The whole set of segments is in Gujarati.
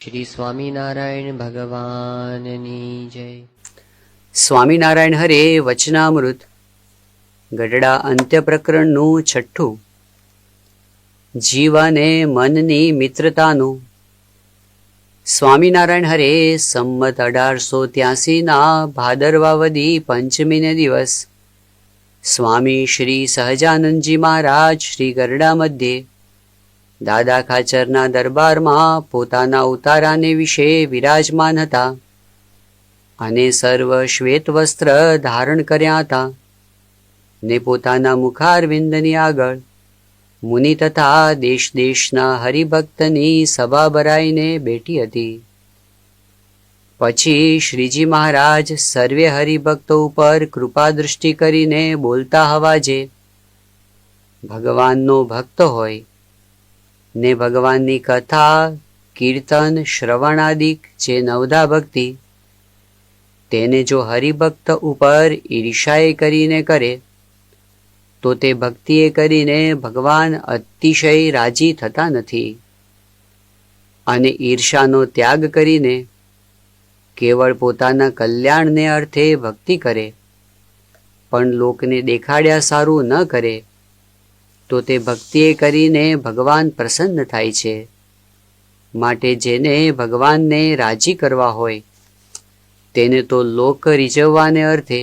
શ્રી સ્વામિનારાયણ ભગવાનની જય. સ્વામિનારાયણ હરે વચનામૃત ગઢડા અંત્ય પ્રકરણનું છઠ્ઠું. જીવ અને મનની મિત્રતાનું. સ્વામિનારાયણ હરે સંમત 1883 ભાદરવા વદી પંચમીને દિવસ સ્વામી શ્રી સહજાનંદજી મહારાજ શ્રી ગરડા મધ્યે દાદા ખાચરના દરબારમાં પોતાના ઉતારાને વિશે વિરાજમાન હતા અને સર્વ શ્વેત વસ્ત્ર ધારણ કર્યા હતા ને પોતાના મુખારવિંદની આગળ મુનિ તથા દેશ દેશના હરિભક્તની સભા ભરાઈને બેઠી હતી. પછી શ્રીજી મહારાજ સર્વે હરિભક્તો ઉપર કૃપા દૃષ્ટિ કરીને બોલતા હવાજે ભગવાનનો ભક્ત હોય ને ભગવાનની કથા કીર્તન શ્રવણાદિક જે નવધા ભક્તિ તેને જો હરિભક્ત ઉપર ઈર્ષાએ કરીને કરે તો તે ભક્તિએ કરીને ભગવાન અતિશય રાજી થતા નથી અને ઈર્ષાનો ત્યાગ કરીને કેવળ પોતાના કલ્યાણને અર્થે ભક્તિ કરે પણ લોકને દેખાડ્યા સારું ન કરે તો તે ભક્તિએ કરીને ભગવાન પ્રસન્ન થાય છે. માટે જેને ભગવાનને રાજી કરવા હોય તેને તો લોક રીઝવવાને અર્થે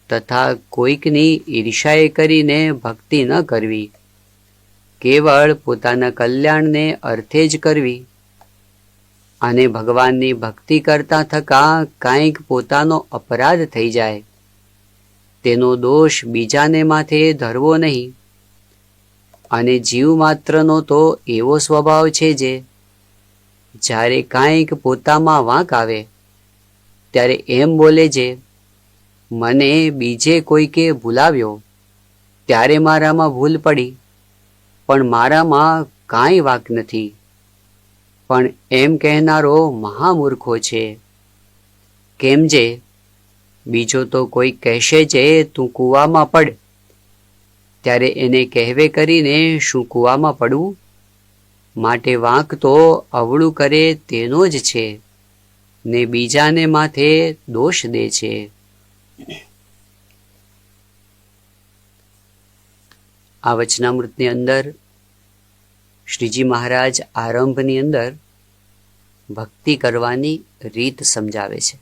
તથા કોઈકની ઈર્ષાએ કરીને ભક્તિ ન કરવી, કેવળ પોતાના કલ્યાણને અર્થે જ કરવી અને ભગવાનની ભક્તિ કરતા થકા કાંઈક પોતાનો અપરાધ થઈ જાય તેનો દોષ બીજાને માથે ધરવો નહીં. અને જીવ માત્રનો તો એવો સ્વભાવ છે જે જ્યારે કાંઈક પોતામાં વાંક આવે ત્યારે એમ બોલે છે, મને બીજે કોઈકે ભૂલાવ્યો ત્યારે મારામાં ભૂલ પડી પણ મારામાં કાંઈ વાંક નથી. પણ એમ કહેનારો મહામૂર્ખો છે. કેમ જે બીજો તો કોઈ કહેશે છે તું કૂવામાં પડ ત્યારે એને કહેવે કરીને શું કૂવામાં પડવું? માટે વાંક તો અવળું કરે તેનો જ છે ને બીજાને માથે દોષ દે છે. આ વચનામૃતની અંદર શ્રીજી મહારાજ આરંભની અંદર ભક્તિ કરવાની રીત સમજાવે છે.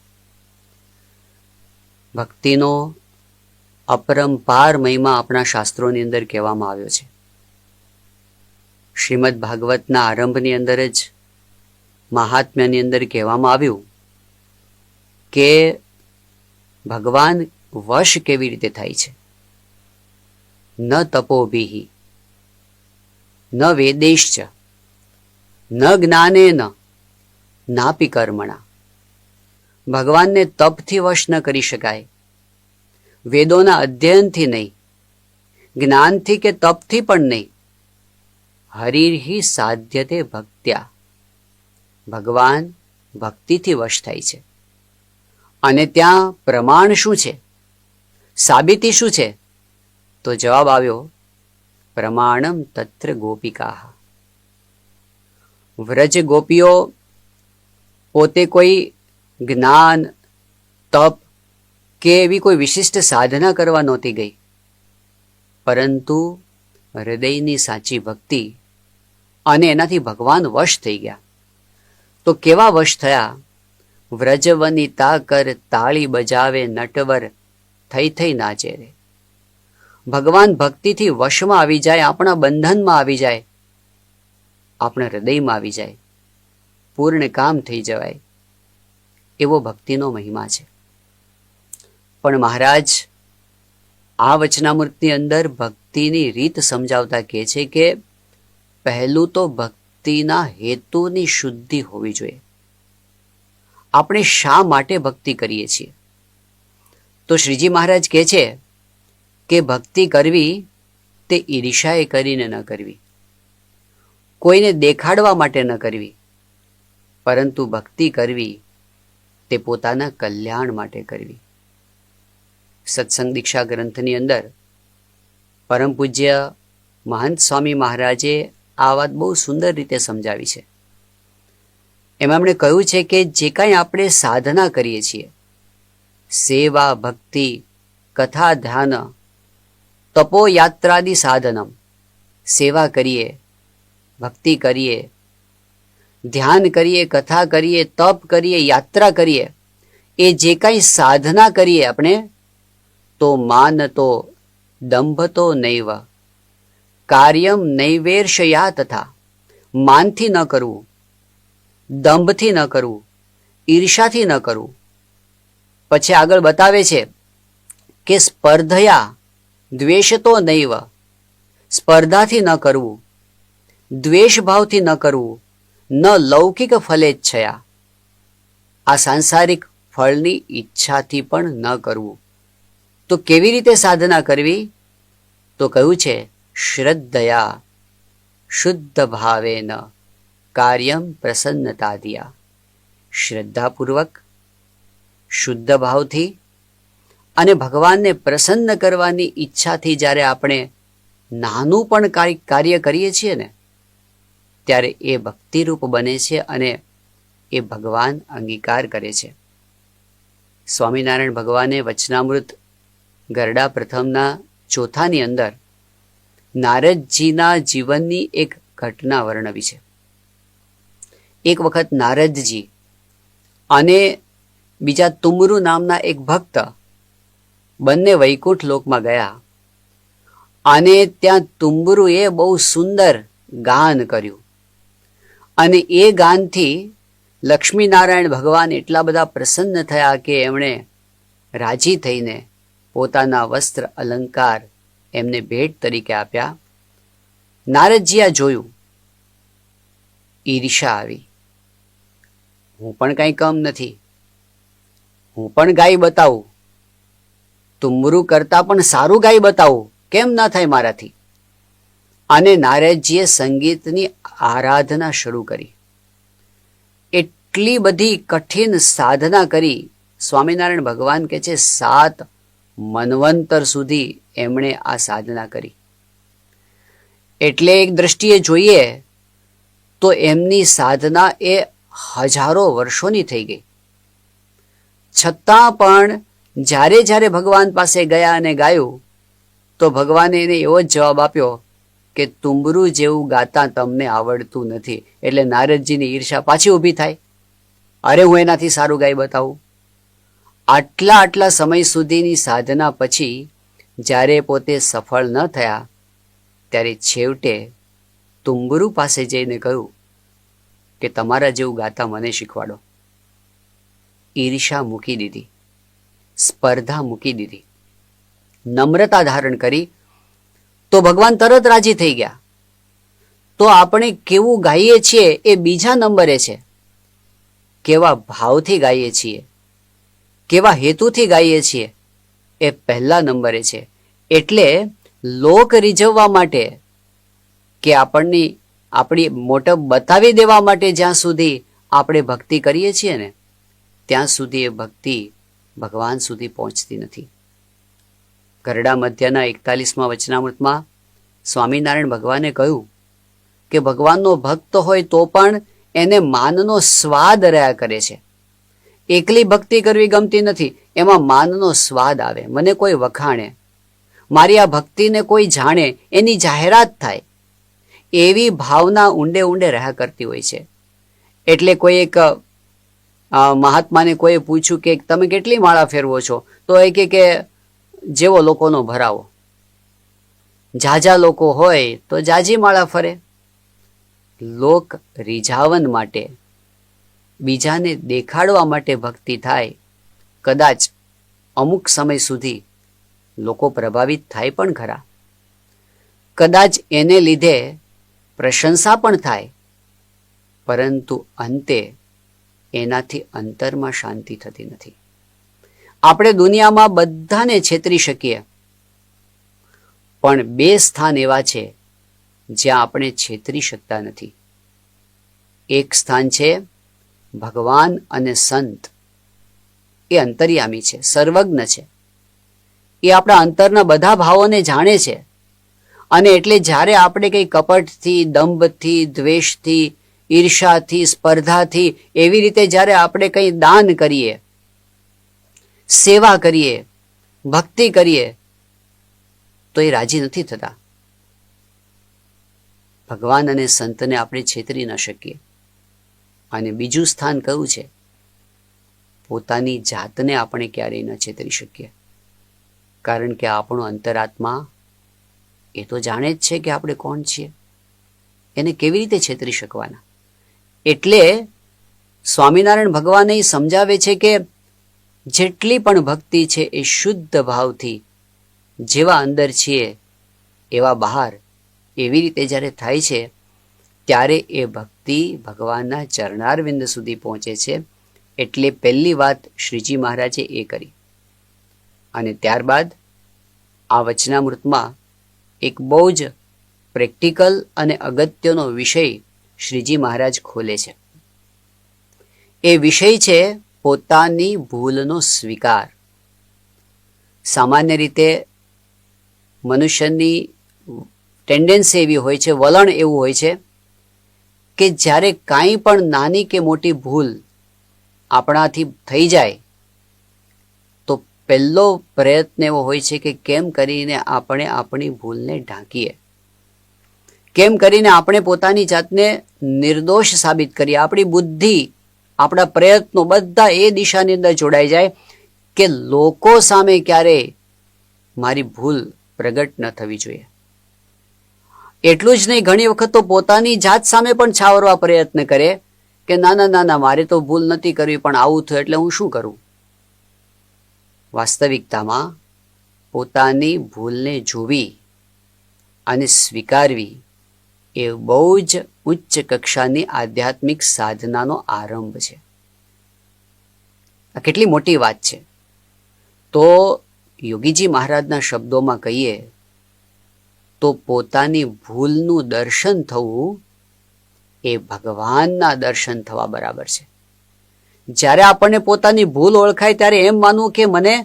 ભક્તિનો અપરંપાર મહિમા આપણા શાસ્ત્રોની અંદર કહેવામાં આવ્યો છે. શ્રીમદ ભાગવતના આરંભની અંદર જ મહાત્મ્યની અંદર કહેવામાં આવ્યું કે ભગવાન વશ કેવી રીતે થાય છે. ન તપોભિઃ ન વેદેશ્ચ ન જ્ઞાનેન નાપી કર્મણા. ભગવાનને તપથી વશ ન કરી શકાય, વેદોના અધ્યયનથી નહીં, જ્ઞાનથી કે તપથી પણ નહીં. હરિર્હિ સાધ્યતે ભક્ત્યા. ભગવાન ભક્તિથી વશ થાય છે. અને ત્યાં પ્રમાણ શું છે, સાબિતી શું છે? તો જવાબ આવ્યો પ્રમાણમ તત્ર ગોપિકા. વ્રજ ગોપીઓ પોતે કોઈ જ્ઞાન તપ કે એવી કોઈ વિશિષ્ટ સાધના કરવા નહોતી ગઈ, પરંતુ હૃદયની સાચી ભક્તિ અને એનાથી ભગવાન વશ થઈ ગયા. તો કેવા વશ થયા? વ્રજવનિતા કર તાળી બજાવે નટવર થઈ થઈ નાચે રે. ભગવાન ભક્તિથી વશમાં આવી જાય, આપણા બંધનમાં આવી જાય, આપણા હૃદયમાં આવી જાય, પૂર્ણ કામ થઈ જવાય, એવો ભક્તિનો મહિમા છે. પણ મહારાજ આ વચનામૃતની અંદર ભક્તિની રીત સમજાવતા કહે છે કે પહેલું તો ભક્તિના હેતુની શુદ્ધિ હોવી જોઈએ. આપણે શા માટે ભક્તિ કરીએ છીએ? તો શ્રીજી મહારાજ કહે છે કે ભક્તિ કરવી તે ઈર્ષાએ કરીને ન કરવી, કોઈને દેખાડવા માટે ન કરવી, પરંતુ ભક્તિ કરવી તે પોતાના કલ્યાણ માટે કરવી. સત્સંગ દીક્ષા ગ્રંથની અંદર પરમ પૂજ્ય મહંત સ્વામી મહારાજે આ વાત બહુ સુંદર રીતે સમજાવી છે એમાં એમણે કહ્યું છે કે જે કાંઈ આપણે સાધના કરીએ છીએ, સેવા, ભક્તિ, કથા, ધ્યાન, તપો, યાત્રાદિ સાધનમ, સેવા કરીએ, ભક્તિ કરીએ, ધ્યાન કરીએ, કથા કરીએ, તપ કરીએ, યાત્રા કરીએ, એ જે કાંઈ સાધના કરીએ આપણે, તો માનતો દંભતો નૈવ કાર્યમ નૈવેર્ષયા તથા, માનથી ન કરવું, દંભથી ન કરવું, ઈર્ષાથી ન કરવું. પછી આગળ બતાવે છે કે સ્પર્ધયા દ્વેષતો નૈવ, સ્પર્ધાથી ન કરવું, દ્વેષભાવથી ન કરવું, ન લૌકિક ફલેચ્છયા, આ સાંસારિક ફળની ઈચ્છાથી પણ ન કરવું. તો કેવી રીતે સાધના કરવી? તો કહ્યું છે શ્રદ્ધયા શુદ્ધ ભાવેન કાર્યમ પ્રસન્નતાદિયા, શ્રદ્ધાપૂર્વક, શુદ્ધ ભાવથી અને ભગવાનને પ્રસન્ન કરવાની ઈચ્છાથી જ્યારે આપણે નાનું પણ કાર્ય કરીએ છીએ ને, ત્યારે એ ભક્તિરૂપ બને છે અને એ ભગવાન અંગીકાર કરે છે. સ્વામિનારાયણ ભગવાને વચનામૃત ગરડા પ્રથમના ચોથાની અંદર નારદજીના જીવનની એક ઘટના વર્ણવી છે. એક વખત નારદજી અને બીજા તુમરુ નામના એક ભક્ત બંને વૈકુંઠ લોકમાં ગયા અને ત્યાં તુંબરુએ બહુ સુંદર ગાન કર્યું અને એ ગાનથી લક્ષ્મીનારાયણ ભગવાન એટલા બધા પ્રસન્ન થયા કે એમણે રાજી થઈને પોતાના વસ્ત્ર અલંકાર એમને ભેટ તરીકે આપ્યા. નારદજી આ જોયું, ઈર્ષા આવી. હું પણ કાંઈ કમ નથી, હું પણ ગાઈ બતાવું, તુમરુ કરતા પણ સારું ગાઈ બતાવું, કેમ ના થાય મારાથી? અને નારદજીએ સંગીતની આરાધના શરૂ કરી. એટલી બધી કઠિન સાધના કરી. સ્વામિનારાયણ ભગવાન કહે છે 7 મન્વંતર સુધી એમણે આ સાધના કરી. એટલે એક દ્રષ્ટિએ જોઈએ તો એમની સાધના એ હજારો વર્ષોની થઈ ગઈ. છતાં પણ જ્યારે જ્યારે ભગવાન પાસે ગયા અને ગાયું તો ભગવાને એને એવો જ જવાબ આપ્યો કે તુંબરુ જેવું ગાતા તમને આવડતું નથી. એટલે નારદજીની ઈર્ષા પાછી ઊભી થાય, અરે હું એનાથી સારું ગાઈ બતાવું. આટલા સમય સુધીની સાધના પછી જ્યારે પોતે સફળ ન થયા ત્યારે છેવટે તુંબરુ પાસે જઈને કહ્યું કે તમારા જેવું ગાતા મને શીખવાડો. ઈર્ષા મૂકી દીધી, સ્પર્ધા મૂકી દીધી, નમ્રતા ધારણ કરી તો ભગવાન તરત રાજી થઈ ગયા. તો આપણે કેવું ગાઈએ છીએ એ બીજા નંબરે છે, કેવા ભાવથી ગાઈએ છીએ, કેવા હેતુથી ગાઈએ છીએ એ પહેલા નંબરે છે. એટલે લોક રીઝવવા માટે કે આપણી મોટપ બતાવી દેવા માટે જ્યાં સુધી આપણે ભક્તિ કરીએ છીએ ને, ત્યાં સુધી એ ભક્તિ ભગવાન સુધી પહોંચતી નથી. ગરડા મધ્યના 41મા વચનામૃતમાં સ્વામિનારાયણ ભગવાને કહ્યું કે ભગવાનનો ભક્ત હોય તો પણ એને માનનો સ્વાદ રહ્યા કરે છે. એકલી ભક્તિ કરવી ગમતી નથી, એમાં માનનો સ્વાદ આવે, મને કોઈ વખાણે, મારી આ ભક્તિને કોઈ જાણે, એની જાહેરાત થાય, એવી ભાવના ઊંડે ઊંડે રહ્યા કરતી હોય છે. એટલે કોઈ એક મહાત્માને કોઈએ પૂછ્યું કે તમે કેટલી માળા ફેરવો છો? તો એ કે જેવો લોકોનો ભરાવો, ઝાઝા લોકો હોય તો ઝાઝી માળા ફરે. લોક રીઝાવન માટે, બીજાને દેખાડવા માટે ભક્તિ થાય. કદાચ અમુક સમય સુધી લોકો પ્રભાવિત થાય પણ ખરા, કદાચ એને લીધે પ્રશંસા પણ થાય, પરંતુ અંતે એનાથી અંતરમાં શાંતિ થતી નથી. આપણે દુનિયામાં બધાને છેતરી શકીએ, પણ 2 સ્થાન એવા છે જ્યાં આપણે છેતરી શકતા નથી. એક સ્થાન છે ભગવાન અને સંત. એ અંતર્યામી છે, સર્વજ્ઞ છે, એ આપણા અંતરના બધા ભાવોને જાણે છે. અને એટલે જ્યારે આપણે કંઈ કપટથી, દંભથી, દ્વેષથી ઈર્ષાથી, સ્પર્ધાથી, એવી રીતે જ્યારે આપણે કંઈ દાન કરીએ, સેવા કરીએ, ભક્તિ કરીએ, તો એ રાજી નથી થતા. ભગવાન અને સંતને આપણે છેતરી ન શકીએ. અને બીજું સ્થાન કયું છે? પોતાની જાતને આપણે ક્યારેય ન છેતરી શકીએ. કારણ કે આપણો અંતરાત્મા એ તો જાણે જ છે કે આપણે કોણ છીએ. એને કેવી રીતે છેતરી શકવાના? એટલે સ્વામિનારાયણ ભગવાન એ સમજાવે છે કે જેટલી પણ ભક્તિ છે એ શુદ્ધ ભાવથી, જેવા અંદર છીએ એવા બહાર, એવી રીતે જ્યારે થાય છે ત્યારે એ ભક્તિ ભગવાનના ચરણારવિંદ સુધી પહોંચે છે. એટલે પહેલી વાત શ્રીજી મહારાજે એ કરી. અને ત્યારબાદ આ વચનામૃતમાં એક બહુ જ પ્રેક્ટિકલ અને અગત્યનો વિષય શ્રીજી મહારાજ ખોલે છે. એ વિષય છે પોતાની ભૂલનો સ્વીકાર. સામાન્ય રીતે મનુષ્યની ટેન્ડન્સી એવી હોય છે, વલણ એવું હોય છે કે જ્યારે કાંઈ પણ નાની કે મોટી ભૂલ આપણાથી થઈ જાય તો પહેલો પ્રયત્ન એવો હોય છે કે કેમ કરીને આપણે આપણી ભૂલને ઢાંકીએ, કેમ કરીને આપણે પોતાની જાતને નિર્દોષ સાબિત કરીએ. આપણી બુદ્ધિ, આપણા પ્રયત્નો બધા એ દિશાની અંદર જોડાઈ જાય કે લોકો સામે ક્યારેય મારી ભૂલ પ્રગટ ન થવી જોઈએ. એટલું જ નહીં, ઘણી વખત તો પોતાની જાત સામે પણ છાવરવા પ્રયત્ન કરે કે ના ના ના ના, મારે તો ભૂલ નથી કરવી, પણ આવું થયું એટલે હું શું કરું? વાસ્તવિકતામાં પોતાની ભૂલને જોવી અને સ્વીકારવી એ બહુ જ ઉચ્ચ કક્ષાની આધ્યાત્મિક સાધનાનો આરંભ છે. આ કેટલી મોટી વાત છે. તો યોગીજી મહારાજના શબ્દોમાં કહીએ તો પોતાની ભૂલનું દર્શન થવું એ ભગવાનના દર્શન થવા બરાબર છે. જ્યારે આપણને પોતાની ભૂલ ઓળખાય ત્યારે એમ માનવું કે મને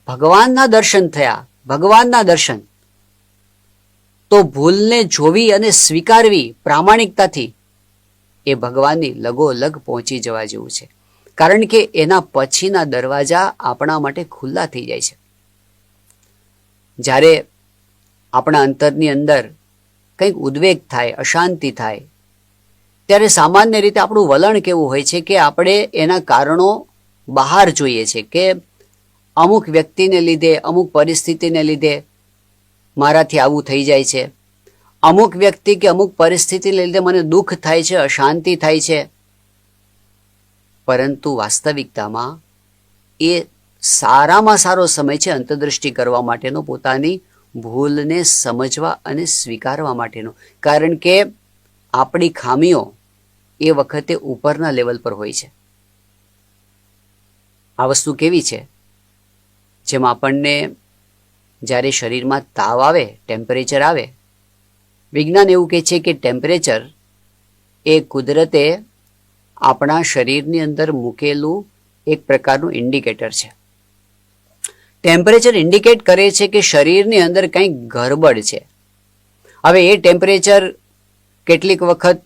ભગવાનના દર્શન થયા, ભગવાનના દર્શન. તો ભૂલને જોવી અને સ્વીકારવી પ્રામાણિકતાથી એ ભગવાનની લગોલગ પહોંચી જવા જેવું છે. કારણ કે એના પછીના દરવાજા આપણા માટે ખુલ્લા થઈ જાય છે. જ્યારે આપણા અંતરની અંદર કંઈક ઉદ્વેગ થાય, અશાંતિ થાય, ત્યારે સામાન્ય રીતે આપણું વલણ કેવું હોય છે કે આપણે એના કારણો બહાર જોઈએ છે કે અમુક વ્યક્તિને લીધે, અમુક પરિસ્થિતિને લીધે મારાથી આવું થઈ જાય છે, અમુક વ્યક્તિ કે અમુક પરિસ્થિતિને લીધે મને દુઃખ થાય છે, અશાંતિ થાય છે. પરંતુ વાસ્તવિકતામાં એ સારામાં સારો સમય છે અંતર્દૃષ્ટિ કરવા માટેનો, પોતાની ભૂલને સમજવા અને સ્વીકારવા માટેનો. કારણ કે આપણી ખામીઓ એ વખતે ઉપરના લેવલ પર હોય છે. આ વસ્તુ કેવી છે? જેમ આપણને જ્યારે શરીરમાં તાવ આવે, ટેમ્પરેચર આવે, વિજ્ઞાન એવું કહે છે કે ટેમ્પરેચર એ કુદરતે આપણા શરીરની અંદર મૂકેલું એક પ્રકારનું ઇન્ડિકેટર છે. ટેમ્પરેચર ઇન્ડિકેટ કરે છે કે શરીરની અંદર કંઈક ગરબડ છે. હવે એ ટેમ્પરેચર કેટલીક વખત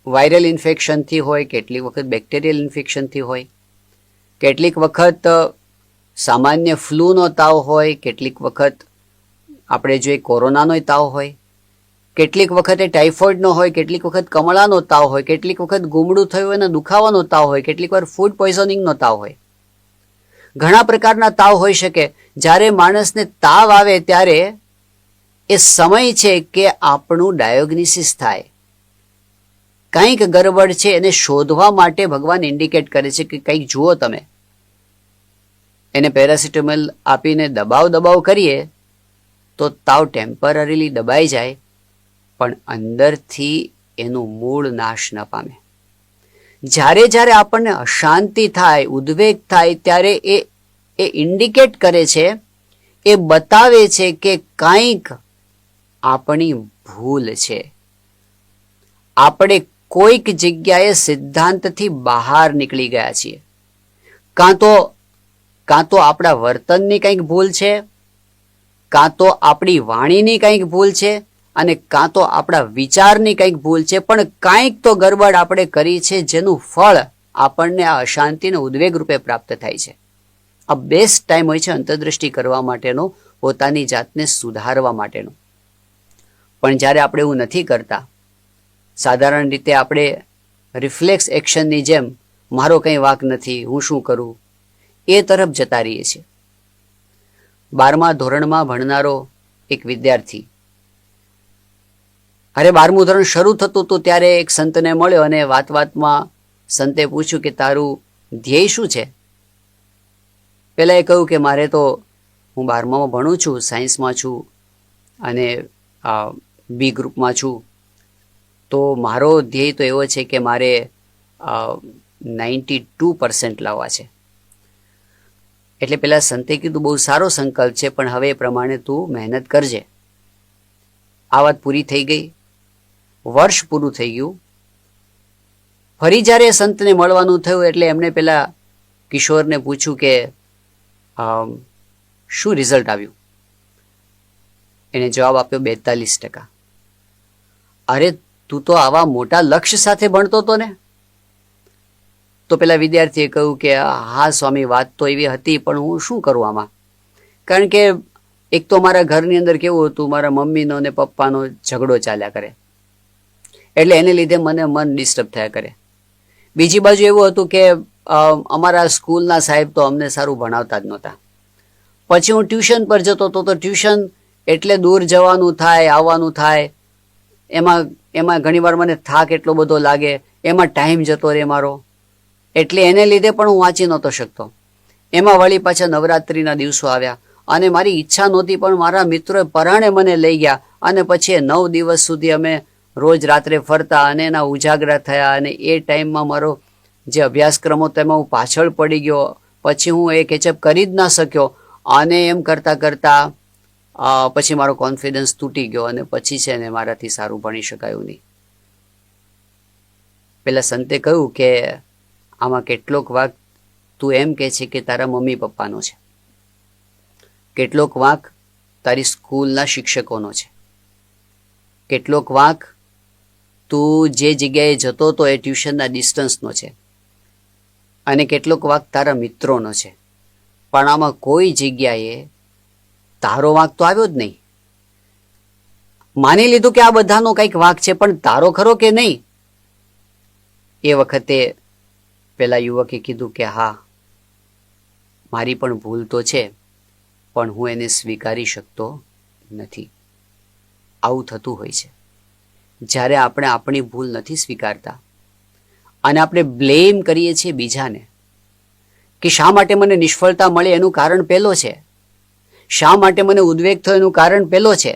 વાયરલ ઇન્ફેક્શનથી હોય, કેટલીક વખત બેક્ટેરિયલ ઇન્ફેક્શનથી હોય, કેટલીક વખત સામાન્ય ફ્લૂનો તાવ હોય, કેટલીક વખત આપણે જોઈએ કોરોનાનો તાવ હોય, કેટલીક વખતે ટાઇફોઇડનો હોય, કેટલીક વખત કમળાનો તાવ હોય, કેટલીક વખત ગુમડું થયું અને દુખાવાનો તાવ હોય, કેટલીક વાર ફૂડ પોઈઝનિંગનો તાવ હોય. ઘણા પ્રકારના તાવ હોઈ શકે. જ્યારે માણસને તાવ આવે ત્યારે એ સમય છે કે આપણું ડાયોગ્નોસિસ થાય. કંઈક ગરબડ છે એને શોધવા માટે ભગવાન ઇન્ડિકેટ કરે છે કે કંઈક જુઓ તમે. એને પેરાસિટામોલ આપીને દબાવ કરીએ તો તાવ ટેમ્પરરીલી દબાઈ જાય, પણ અંદરથી એનું મૂળ નાશ ન પામે. જ્યારે જ્યારે આપણને અશાંતિ થાય, ઉદ્વેગ થાય, ત્યારે એ ઇન્ડિકેટ કરે છે, એ બતાવે છે કે કંઈક આપણી ભૂલ છે. આપણે કોઈક જગ્યાએ સિદ્ધાંતથી બહાર નીકળી ગયા છીએ. કાં તો આપણા વર્તનની કંઈક ભૂલ છે, કાં તો આપણી વાણીની કંઈક ભૂલ છે, અને કાં તો આપણા વિચારની કંઈક ભૂલ છે, પણ કાંઈક તો ગરબડ આપણે કરી છે જેનું ફળ આપણને આ અશાંતિને ઉદ્વેગ રૂપે પ્રાપ્ત થાય છે. આ બેસ્ટ ટાઈમ હોય છે અંતર્દૃષ્ટિ કરવા માટેનો, પોતાની જાતને સુધારવા માટેનો. પણ જ્યારે આપણે એવું નથી કરતા, સાધારણ રીતે આપણે રિફ્લેક્સ એક્શનની જેમ મારો કંઈ વાંક નથી, હું શું કરું, એ તરફ જતા રહીએ છીએ. 12મા ધોરણમાં ભણનારો એક વિદ્યાર્થી, અરે 12મું ધોરણ શરૂ થતું હતું ત્યારે એક સંતને મળ્યો અને વાતમાં સંતે પૂછ્યું કે તારું ધ્યેય શું છે? પેલા એ કહ્યું કે મારે તો હું 12મામાં ભણું છું, સાયન્સમાં છું અને બી ગ્રુપમાં છું, તો મારો ધ્યેય તો એવો છે કે મારે 92% લાવવા છે. એટલે પેલા સંતે કીધું બહુ સારો સંકલ્પ છે, પણ હવે એ પ્રમાણે તું મહેનત કરજે. આ વાત પૂરી થઈ ગઈ, વર્ષ પૂરું થઈ ગયું. ફરી જ્યારે સંતને મળવાનું થયું એટલે એમણે પેલા કિશોરને પૂછ્યું કે શું રિઝલ્ટ આવ્યું? એને જવાબ આપ્યો 42%. અરે તું તો આવા મોટા લક્ષ્ય સાથે ભણતો હતો ને? તો પેલા વિદ્યાર્થીએ કહ્યું કે હા સ્વામી, વાત તો એવી હતી, પણ હું શું કરું આમાં? કારણ કે એક તો મારા ઘરની અંદર કેવું હતું, મારા મમ્મીનો અને પપ્પાનો ઝઘડો ચાલ્યા કરે, એટલે એને લીધે મને મન ડિસ્ટર્બ થયા કરે. બીજી બાજુ એવું હતું કે અમારા સ્કૂલના સાહેબ તો અમને સારું ભણાવતા જ નહોતા. પછી હું ટ્યુશન પર જતો હતો, તો ટ્યુશન એટલે દૂર જવાનું થાય, આવવાનું થાય, એમાં ઘણીવાર મને થાક એટલો બધો લાગે, એમાં ટાઈમ જતો રહે મારો, એટલે એને લીધે પણ હું વાંચી નહોતો શકતો. એમાં વળી પાછા નવરાત્રિના દિવસો આવ્યા અને મારી ઈચ્છા નહોતી, પણ મારા મિત્રોએ પરાણે મને લઈ ગયા અને પછી એ 9 દિવસ સુધી અમે રોજ રાત્રે ફરતા અને એના ઉજાગરા થયા. અને એ ટાઈમમાં મારો જે અભ્યાસક્રમ હતો એમાં હું પાછળ પડી ગયો. પછી હું એ કેચઅપ કરી જ ના શક્યો અને એમ કરતાં કરતાં પછી મારો કોન્ફિડન્સ તૂટી ગયો અને પછી છે ને મારાથી સારું ભણી શકાયું નહીં. પેલા સંતે કહ્યું કે આમાં કેટલોક વાંક તું એમ કહે છે કે તારા મમ્મી પપ્પાનો છે, કેટલોક વાંક તારી સ્કૂલના શિક્ષકોનો છે, કેટલોક વાંક તું જે જગ્યાએ જતો હતો એ ટ્યુશનના ડિસ્ટન્સનો છે, અને કેટલોક વાંક તારા મિત્રોનો છે. પણ આમાં કોઈ જગ્યાએ તારો વાંક તો આવ્યો જ નહીં. માની લીધું કે આ બધાનો કંઈક વાંક છે, પણ તારો ખરો કે નહીં? એ વખતે પેલા યુવકે કીધું કે હા, મારી પણ ભૂલ તો છે, પણ હું એને સ્વીકારી શકતો નથી. આવું થતું હોય છે જ્યારે આપણે આપણી ભૂલ નથી સ્વીકારતા અને આપણે બ્લેમ કરીએ છીએ બીજાને કે શા માટે મને નિષ્ફળતા મળી, એનું કારણ પેલો છે, શા માટે મને ઉદ્વેગ થયો એનું કારણ પેલો છે.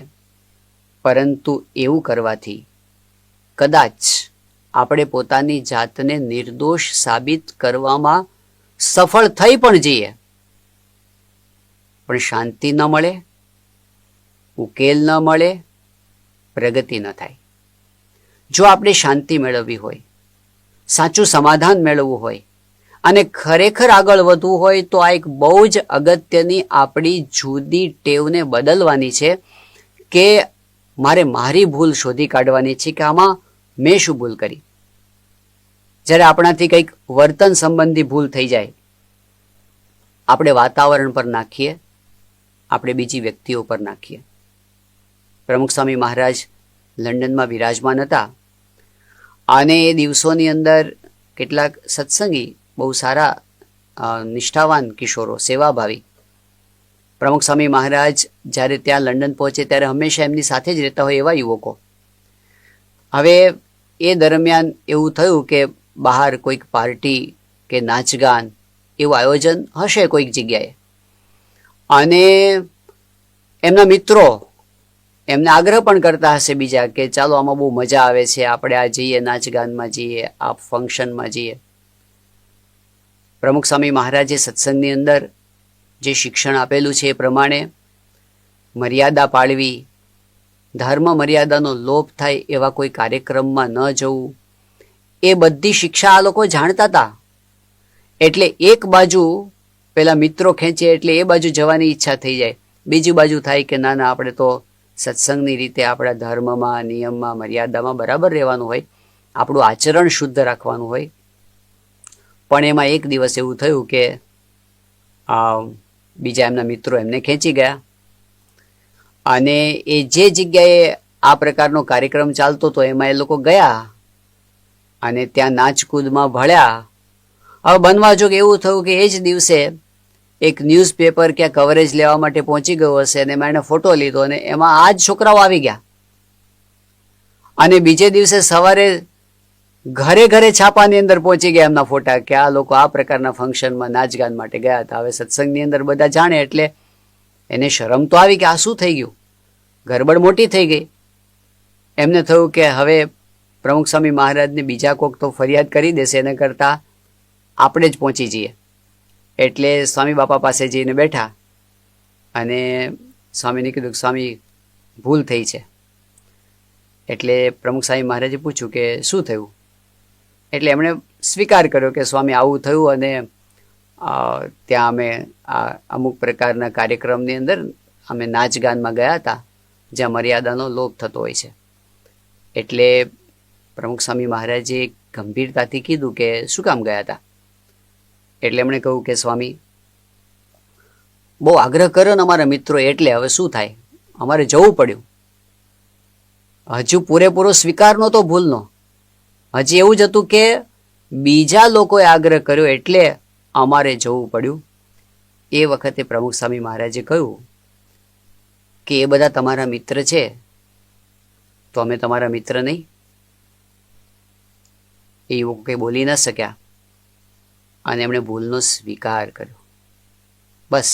પરંતુ એવું કરવાથી કદાચ આપણે પોતાની જાતને નિર્દોષ સાબિત કરવામાં સફળ થઈ પણ જઈએ, પણ શાંતિ ન મળે, ઉકેલ ન મળે, પ્રગતિ ન થાય. જો આપણે શાંતિ મેળવવી હોય, સાચું સમાધાન મેળવવું હોય અને ખરેખર આગળ વધવું હોય, તો આ એક બહુ જ અગત્યની આપણી જુદી ટેવને બદલવાની છે કે મારે મારી ભૂલ શોધી કાઢવાની છે કે આમાં મેં શું ભૂલ કરી. જ્યારે આપણાથી કંઈક વર્તન સંબંધી ભૂલ થઈ જાય, આપણે વાતાવરણ પર નાખીએ, આપણે બીજી વ્યક્તિઓ પર નાખીએ. પ્રમુખ સ્વામી મહારાજ લંડનમાં વિરાજમાન હતા અને એ દિવસોની અંદર કેટલાક સત્સંગી, બહુ સારા નિષ્ઠાવાન કિશોરો, સેવાભાવી, પ્રમુખ સ્વામી મહારાજ જ્યારે ત્યાં લંડન પહોંચે ત્યારે હંમેશા એમની સાથે જ રહેતા હોય એવા યુવકો. હવે એ દરમિયાન એવું થયું કે બહાર કોઈક પાર્ટી કે નાચગાન એવું આયોજન હશે કોઈક જગ્યાએ, અને એમના મિત્રો એમને આગ્રહ પણ કરતા હશે બીજા કે ચાલો આમાં બહુ મજા આવે છે, આપણે આ જઈએ, નાચગાનમાં જઈએ, આ ફંક્શનમાં જઈએ. પ્રમુખ સ્વામી મહારાજે સત્સંગની અંદર જે શિક્ષણ આપેલું છે એ પ્રમાણે મર્યાદા પાળવી, ધર્મ મર્યાદાનો લોપ થાય એવા કોઈ કાર્યક્રમમાં ન જવું, એ બધી શિક્ષા આ લોકો જાણતા હતા. એટલે એક બાજુ પેલા મિત્રો ખેંચે એટલે એ બાજુ જવાની ઈચ્છા થઈ જાય, બીજી બાજુ થાય કે ના ના આપણે તો સત્સંગની રીતે આપણા ધર્મમાં, નિયમમાં, મર્યાદામાં બરાબર રહેવાનું હોય, આપણું આચરણ શુદ્ધ રાખવાનું હોય. પણ એમાં એક દિવસ એવું થયું કે બીજા એમના મિત્રો એમને ખેંચી ગયા અને એ જે જગ્યાએ આ પ્રકારનો કાર્યક્રમ ચાલતો હતો એમાં એ લોકો ગયા અને ત્યાં નાચકૂદમાં ભળ્યા. હવે બનવા જોગ એવું થયું કે એ જ દિવસે એક ન્યૂઝપેપર ક્યાં કવરેજ લેવા માટે પહોંચી ગયો હશે અને એમાં એને ફોટો લીધો અને એમાં આ જ છોકરાઓ આવી ગયા. અને બીજે દિવસે સવારે ઘરે ઘરે છાપાની અંદર પહોંચી ગયા એમના ફોટા કે આ લોકો આ પ્રકારના ફંક્શનમાં નાચગાન માટે ગયા હતા. હવે સત્સંગની અંદર બધા જાણે એટલે એને શરમ તો આવી કે આ શું થઈ ગયું, ગરબડ મોટી થઈ ગઈ. એમને થયું કે હવે પ્રમુખ સ્વામી મહારાજને બીજા કોક તો ફરિયાદ કરી દેશે, એને કરતાં આપણે જ પહોંચી જઈએ. એટલે સ્વામી બાપા પાસે જઈને બેઠા અને સ્વામીને કીધું કે સ્વામી ભૂલ થઈ છે. એટલે પ્રમુખ સ્વામી મહારાજે પૂછ્યું કે શું થયું? એટલે એમણે સ્વીકાર કર્યો કે સ્વામી આવું થયું અને ત્યાં અમે અમુક પ્રકારના કાર્યક્રમની અંદર અમે નાચગાનમાં ગયા હતા જ્યાં મર્યાદાનો લોપ થતો હોય છે. એટલે પ્રમુખ સ્વામી મહારાજે ગંભીરતાથી કીધું કે શું કામ ગયા હતા? એટલે એમણે કહ્યું કે સ્વામી બહુ આગ્રહ કર્યો ને અમારા મિત્રો, એટલે હવે શું થાય, અમારે જવું પડ્યું. હજુ પૂરેપૂરો સ્વીકાર નહોતો ભૂલનો, હજી એવું જ હતું કે બીજા લોકોએ આગ્રહ કર્યો એટલે અમારે જવું પડ્યું. એ વખતે પ્રમુખ સ્વામી મહારાજે કહ્યું કે એ બધા તમારા મિત્ર છે તો અમે તમારા મિત્ર નહીં? એ યુવકો કંઈ બોલી ન શક્યા અને એમણે ભૂલનો સ્વીકાર કર્યો. બસ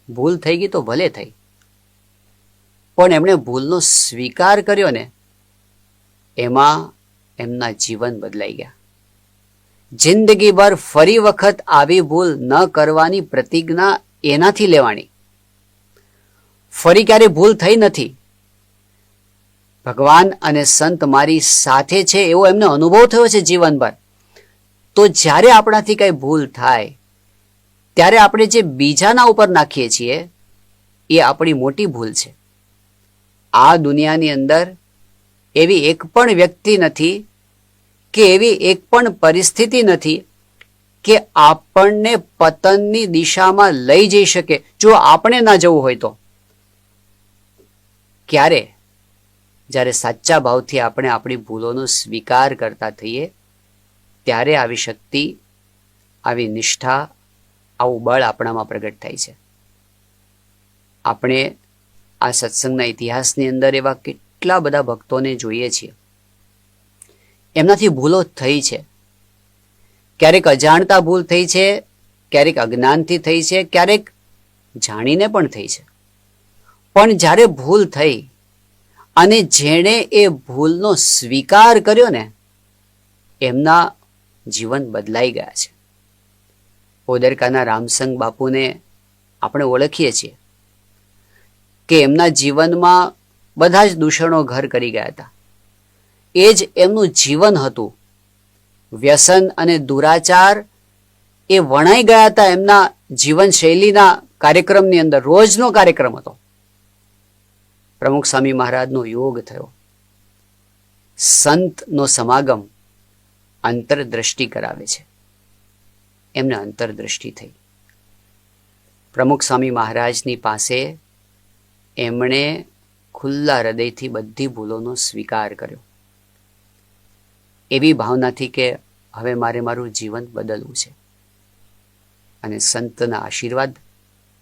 ભૂલ થઈ ગઈ તો ભલે થઈ, પણ એમણે ભૂલનો સ્વીકાર કર્યો ને એમાં એમના જીવન બદલાઈ ગયા. જિંદગીભર ફરી વખત આવી ભૂલ ન કરવાની પ્રતિજ્ઞા એનાથી લેવાની. ફરી ક્યારે ભૂલ થઈ નથી. ભગવાન અને સંત મારી સાથે છે એવો એમને અનુભવ થયો છે જીવનભર. તો જ્યારે આપણાથી કઈ ભૂલ થાય ત્યારે આપણે જે બીજાના ઉપર નાખીએ છીએ એ આપણી મોટી ભૂલ છે. આ દુનિયાની અંદર એવી એક પણ વ્યક્તિ નથી કે એવી એક પણ પરિસ્થિતિ નથી કે આપણને પતનની દિશામાં લઈ જઈ શકે જો આપણે ના જવું હોય તો. ક્યારે? જ્યારે સાચા ભાવથી આપણે આપણી ભૂલોનો સ્વીકાર કરતા થઈએ ત્યારે આવી શક્તિ, આવી નિષ્ઠા, આવું બળ આપણામાં પ્રગટ થાય છે. આપણે આ સત્સંગના ઇતિહાસની અંદર એવા કેટલા બધા ભક્તોને જોઈએ છીએ, એમનાથી ભૂલો થઈ છે. ક્યારેક અજાણતા ભૂલ થઈ છે, ક્યારેક અજ્ઞાનથી થઈ છે, ક્યારેક જાણીને પણ થઈ છે. પણ જ્યારે ભૂલ થઈ અને જેણે એ ભૂલનો સ્વીકાર કર્યો ને એમના જીવન બદલાઈ ગયા છે. ઓદરકાના રામસંગ બાપુને આપણે ઓળખીએ છીએ કે એમના જીવનમાં બધા જ દૂષણો ઘર કરી ગયા હતા. એ જ એમનું જીવન હતું. વ્યસન અને દુરાચાર એ વણાઈ ગયા હતા એમના જીવનશૈલીના કાર્યક્રમની અંદર. રોજનો કાર્યક્રમ હતો. પ્રમુખ સ્વામી મહારાજનો યોગ થયો. સંતનો સમાગમ અંતરદ્રષ્ટિ કરાવે છે. એમને અંતરદ્રષ્ટિ થઈ. પ્રમુખ સ્વામી મહારાજની પાસે એમણે ખુલ્લા હૃદયથી બધી ભૂલોનો સ્વીકાર કર્યો. એવી ભાવનાથી કે હવે મારે મારું જીવન બદલવું છે. અને સંતના આશીર્વાદ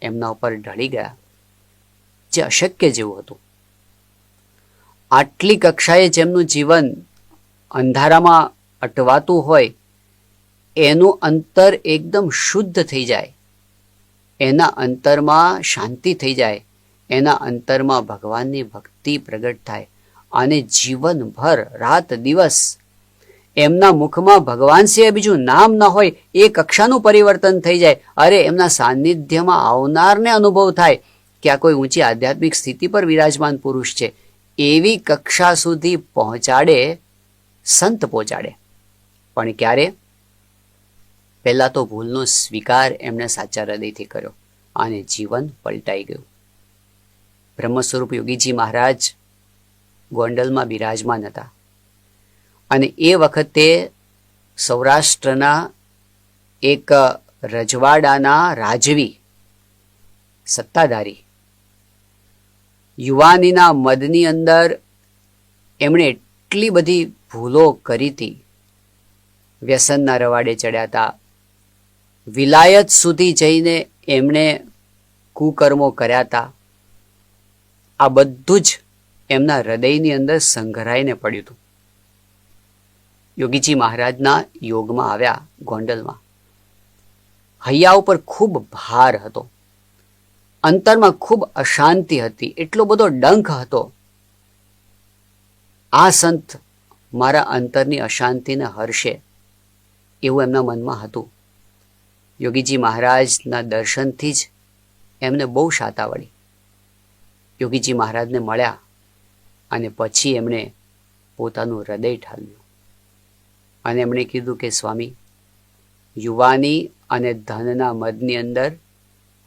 એમના ઉપર ઢળી ગયા, જે અશક્ય જેવું હતું. આટલી કક્ષાએ જેમનું જીવન અંધારામાં અટવાતું હોય એનું અંતર એકદમ શુદ્ધ થઈ જાય, એના અંતરમાં શાંતિ થઈ જાય, એના અંતરમાં ભગવાનની ભક્તિ પ્રગટ થાય અને જીવનભર રાત દિવસ એમના મુખમાં ભગવાન સિવાય બીજું નામ ન હોય એ કક્ષાનું પરિવર્તન થઈ જાય. અરે એમના સાનિધ્યમાં આવનારને અનુભવ થાય કે આ કોઈ ઊંચી આધ્યાત્મિક સ્થિતિ પર વિરાજમાન પુરુષ છે. એવી કક્ષા સુધી પહોંચાડે સંત પહોંચાડે. પણ ક્યારે? પહેલા તો ભૂલનો સ્વીકાર એમણે સાચા હૃદયથી કર્યો અને જીવન પલટાઈ ગયું. બ્રહ્મ સ્વરૂપ યોગીજી મહારાજ ગોંડલમાં બિરાજમાન હતા. અને એ વખતે સૌરાષ્ટ્રના એક રજવાડાના રાજવી સત્તાધારી યુવાનીના મદની અંદર એમણે એટલી બધી ભૂલો કરી હતી. વ્યસનના રવાડે ચડ્યા હતા. વિલાયત સુધી જઈને એમણે કુકર્મો કર્યા હતા. આ બધું જ એમના હૃદયની અંદર સંઘરાઈને પડ્યું હતું. યોગીજી મહારાજના યોગમાં આવ્યા ગોંડલમાં. હૈયા ઉપર ખૂબ ભાર હતો, અંતરમાં ખૂબ અશાંતિ હતી, એટલો બધો ડંખ હતો. આ સંત મારા અંતરની અશાંતિને હરશે એવું એમના મનમાં હતું. યોગીજી મહારાજના દર્શનથી જ એમને બહુ શાતા વળી. યોગીજી મહારાજને મળ્યા અને પછી એમણે પોતાનું હૃદય ઠાલવ્યું અને એમણે કીધું કે સ્વામી, યુવાની અને ધનના મદની અંદર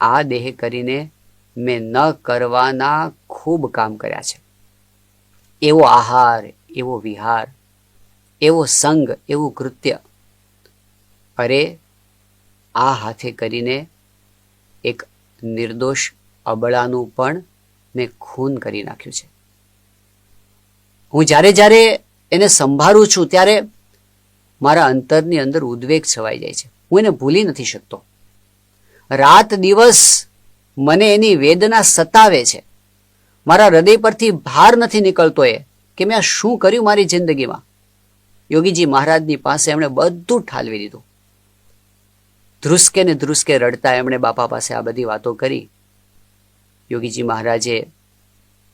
આ દેહ કરીને મેં ન કરવાના ખૂબ કામ કર્યા છે. એવો આહાર, એવો વિહાર, એવો સંગ, એવું કૃત્ય, અરે આ હાથે કરીને એક નિર્દોષ અબળાનું પણ મેં ખૂન કરી નાખ્યું છે. હું જ્યારે જ્યારે એને સંભાળું છું ત્યારે મારા અંતરની અંદર ઉદ્વેગ છવાઈ જાય છે. હું એને ભૂલી નથી શકતો. રાત દિવસ મને એની વેદના સતાવે છે. મારા હૃદય પરથી ભાર નથી નીકળતો એ કે મેં આ શું કર્યું મારી જિંદગીમાં. યોગીજી મહારાજની પાસે એમણે બધું ઠાલવી દીધું. ધ્રુસકે ને ધ્રુસકે રડતા એમણે બાપા પાસે આ બધી વાતો કરી. યોગીજી મહારાજે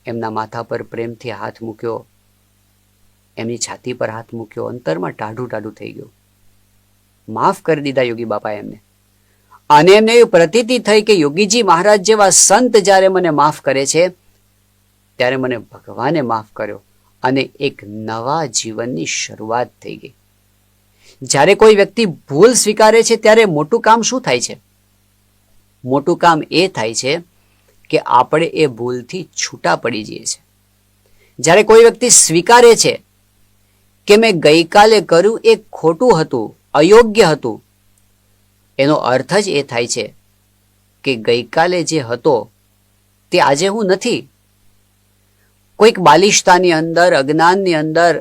એમના માથા પર પ્રેમથી હાથ મૂક્યો, એમની છાતી પર હાથ મૂક્યો. અંતરમાં ટાઢું ટાઢું થઈ ગયું. માફ કરી દીધા યોગી બાપાએ એમને. અને એમને એવી પ્રતીતિ થઈ કે યોગીજી મહારાજ જેવા સંત જ્યારે મને માફ કરે છે ત્યારે મને ભગવાને માફ કર્યો અને એક નવા જીવનની શરૂઆત થઈ ગઈ. જ્યારે કોઈ વ્યક્તિ ભૂલ સ્વીકારે છે ત્યારે મોટું કામ શું થાય છે? મોટું કામ એ થાય છે કે આપણે એ ભૂલથી છૂટા પડી જઈએ છીએ. જ્યારે કોઈ વ્યક્તિ સ્વીકારે છે કે મેં ગઈકાલે કર્યું એ ખોટું હતું, અયોગ્ય હતું, એનો અર્થ જ એ થાય છે કે ગઈકાલે જે હતો તે આજે હું નથી. કોઈક બાલિશતાની અંદર, અજ્ઞાનની અંદર,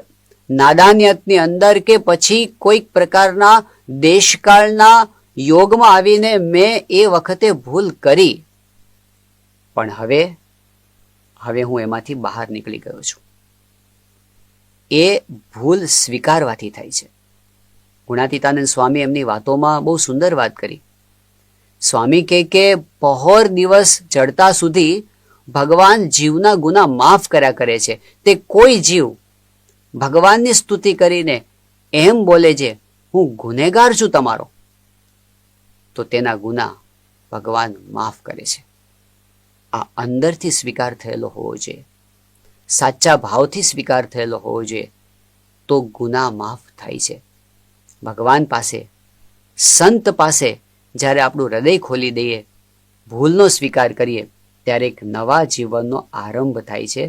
નાદાનિયતની અંદર કે પછી કોઈક પ્રકારના દેશકાળના યોગમાં આવીને મેં એ વખતે ભૂલ કરી, પણ હવે હું એમાંથી બહાર નીકળી ગયો છું. એ ભૂલ સ્વીકારવાથી થાય છે. ગુણાતીતાનંદ સ્વામી એમની વાતોમાં બહુ સુંદર વાત કરી. સ્વામી કહે કે પહોર દિવસ ચડતા સુધી ભગવાન જીવના ગુના માફ કર્યા કરે છે. તે કોઈ જીવ ભગવાનની સ્તુતિ કરીને એમ બોલે છે હું ગુનેગાર છું તમારો, તો તેના ગુના ભગવાન માફ કરે છે. આ અંદરથી સ્વીકાર થયેલો હોવો જોઈએ, સાચા ભાવથી સ્વીકાર થયેલો હોવો જોઈએ, તો ગુના માફ થાય છે. ભગવાન પાસે, સંત પાસે જ્યારે આપણું હૃદય ખોલી દઈએ, ભૂલનો સ્વીકાર કરીએ, ત્યારે એક નવા જીવનનો આરંભ થાય છે.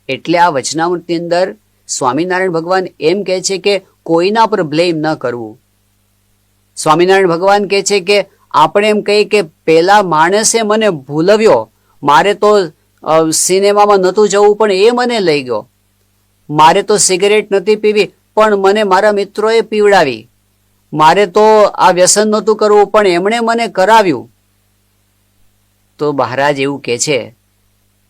એટલે આ વચનામૃતની અંદર સ્વામિનારાયણ ભગવાન એમ કહે છે કે કોઈના પર બ્લેમ ન કરવું. સ્વામિનારાયણ ભગવાન કહે છે કે આપણે એમ કહીએ કે પેલા માણસે મને ભૂલવ્યો, મારે તો સિનેમામાં નહોતું જવું પણ એ મને લઈ ગયો, મારે તો સિગરેટ નથી પીવી પણ મને મારા મિત્રોએ પીવડાવી, મારે તો આ વ્યસન નહોતું કરવું પણ એમણે મને કરાવ્યું. તો મહારાજ એવું કહે છે